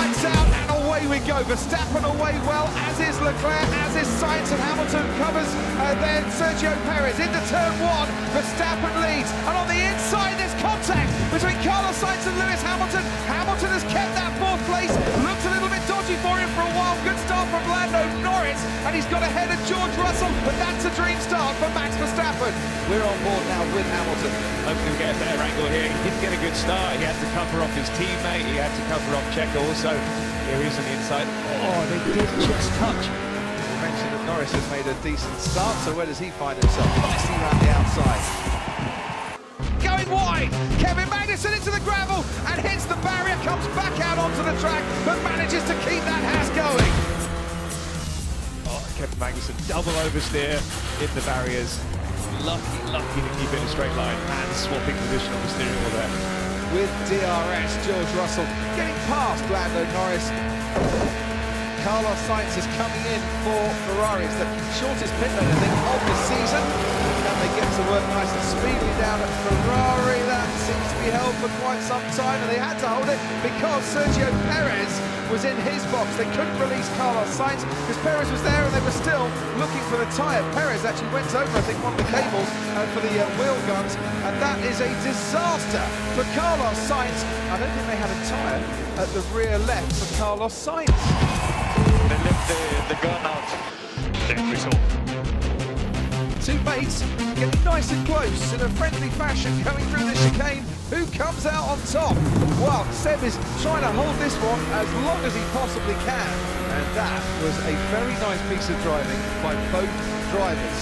lights out, and away we go. Verstappen away well, as is Leclerc, as is Sainz, and Hamilton covers then Sergio Perez into turn one. Verstappen leads, and on the inside there's contact between Carlos Sainz and Lewis Hamilton. Hamilton has kept that fourth place. Looks a little bit dodgy for him for a while. Good start from Lando Norris, and he's got ahead of George Russell, but that's a dream start for Max Verstappen. We're on board now with Hamilton. Hopefully we'll get a better angle here. He didn't get a good start. He had to cover off his teammate. He had to cover off Checo also. Here he is on the inside. Oh, they did just touch. We mentioned that Norris has made a decent start, so where does he find himself? Nicely around the outside. Going wide, Kevin Magnussen into the gravel and hits the barrier, comes back out onto the track, but manages to keep that Haas going. Oh, Kevin Magnussen double oversteer in the barriers. Lucky to keep it in a straight line and swapping position on the steering wheel there. With DRS, George Russell getting past Lando Norris. Carlos Sainz is coming in for Ferrari. It's the shortest pit lane, I think, of the season. And they get to work nice and speedily down at Ferrari. That seems to be held for quite some time, and they had to hold it because Sergio Perez was in his box. They couldn't release Carlos Sainz because Perez was there and they were still looking for the tyre. Perez actually went over, I think, one of the cables for the wheel guns, and that is a disaster for Carlos Sainz. I don't think they had a tyre at the rear left for Carlos Sainz. They left the gun out. Left result. Two mates getting nice and close in a friendly fashion going through the chicane. Who comes out on top? Well, Seb is trying to hold this one as long as he possibly can. And that was a very nice piece of driving by both drivers.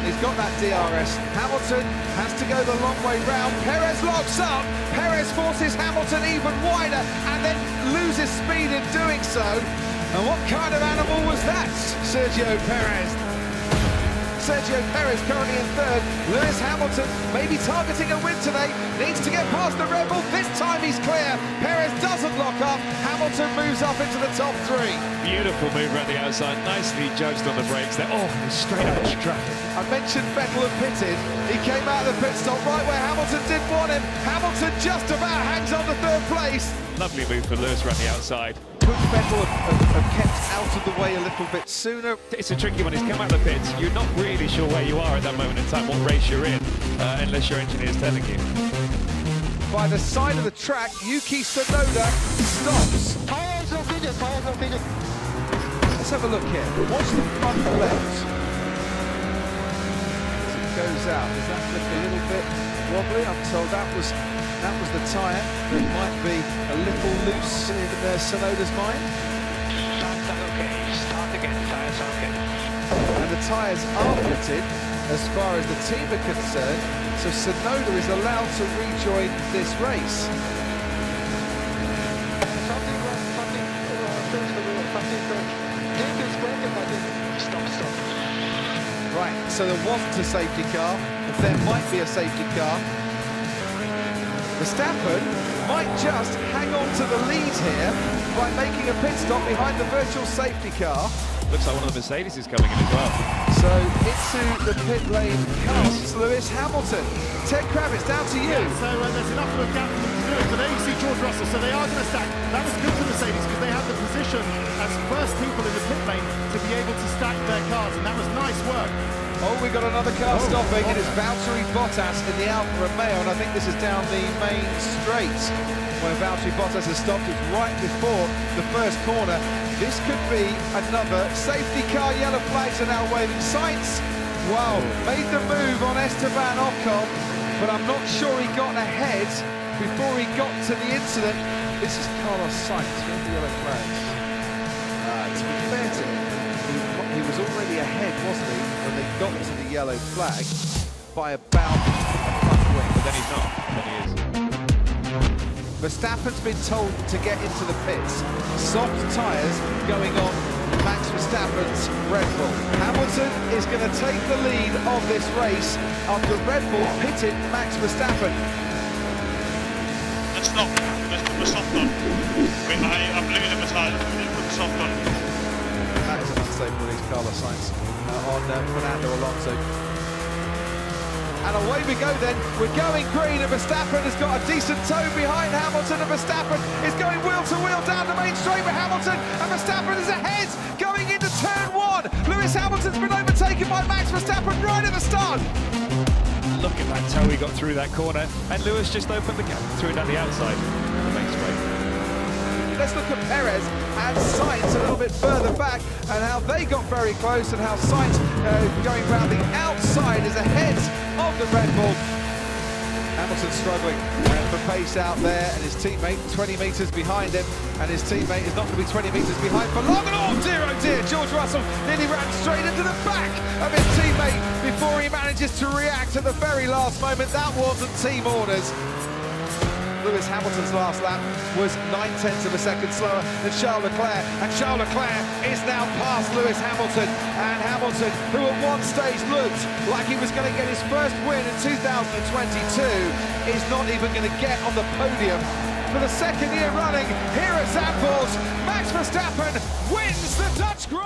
He's got that DRS. Hamilton has to go the long way round. Perez locks up. Perez forces Hamilton even wider and then loses speed in doing so. And what kind of animal was that, Sergio Perez? Sergio Perez currently in third. Lewis Hamilton maybe targeting a win today. Needs to get past the Red Bull. This time he's clear. Perez doesn't lock up. Hamilton moves up into the top three. Beautiful move around the outside. Nicely judged on the brakes there. Oh, straight out of traffic. I mentioned Vettel had pitted. He came out of the pit stop right where Hamilton did want him. Hamilton just about hangs on to third place. Lovely move for Lewis around the outside. Could Vettel have kept out of the way a little bit sooner? It's a tricky one. He's come out of the pits. You're not really sure where you are at that moment in time, what race you're in, unless your engineer's telling you. By the side of the track, Yuki Tsunoda stops. Tires on finish, tires on finish. Let's have a look here. Watch the front left. As it goes out, does that look a little bit wobbly? I'm told that was the tyre that might be a little loose in Tsunoda's mind. Start okay, start again, tires are okay. And the tyres are fitted as far as the team are concerned, so Tsunoda is allowed to rejoin this race. Stop. Right, so there wasn't a safety car, but there might be a safety car. Verstappen might just hang on to the lead here by making a pit stop behind the virtual safety car. Looks like one of the Mercedes is coming in as well. So into the pit lane comes Lewis Hamilton. Ted Kravitz, down to you. Yeah, so there's enough of a gap for them to do it. So there you see George Russell, so they are going to stack. That was good for Mercedes because they had the position as first people in the pit lane to be able to stack their cars, and that was nice work. Oh, we got another car stopping. It is Valtteri Bottas in the Alfa Romeo, and I think this is down the main straight where Valtteri Bottas has stopped. It's right before the first corner. This could be another safety car. Yellow flags are now waving. Sainz, wow, made the move on Esteban Ocon, but I'm not sure he got ahead before he got to the incident. This is Carlos Sainz with the yellow flags. To be fair to him, he was already ahead, wasn't he, when they got to the yellow flag by about a front wing. But then he's not. Then he is. Verstappen's been told to get into the pits. Soft tyres going on Max Verstappen's Red Bull. Hamilton is going to take the lead of this race after Red Bull pitted Max Verstappen. Let's stop. Let's put the soft on. I'm losing the tyres. Let's put the soft on. That is an unsafe release, Carlos Sainz on Fernando Alonso. And away we go then. We're going green, and Verstappen has got a decent toe behind Hamilton, and Verstappen is going wheel to wheel down the main straight with Hamilton, and Verstappen is ahead going into turn 1. Lewis Hamilton's been overtaken by Max Verstappen right at the start. Look at that toe he got through that corner, and Lewis just opened the gap, threw it down the outside of the main straight. Let's look at Perez and Sainz a little bit further back, and how they got very close, and how Sainz going round the outside is ahead of the Red Bull. Hamilton struggling for pace out there, and his teammate 20 metres behind him, and his teammate is not going to be 20 metres behind for long. And oh dear, George Russell nearly ran straight into the back of his teammate before he manages to react at the very last moment. That wasn't team orders. Lewis Hamilton's last lap was 9/10 of a second slower than Charles Leclerc, and Charles Leclerc is now past Lewis Hamilton, and Hamilton, who at one stage looked like he was going to get his first win in 2022, is not even going to get on the podium for the second year running here at Zandvoort. Max Verstappen wins the Dutch Grand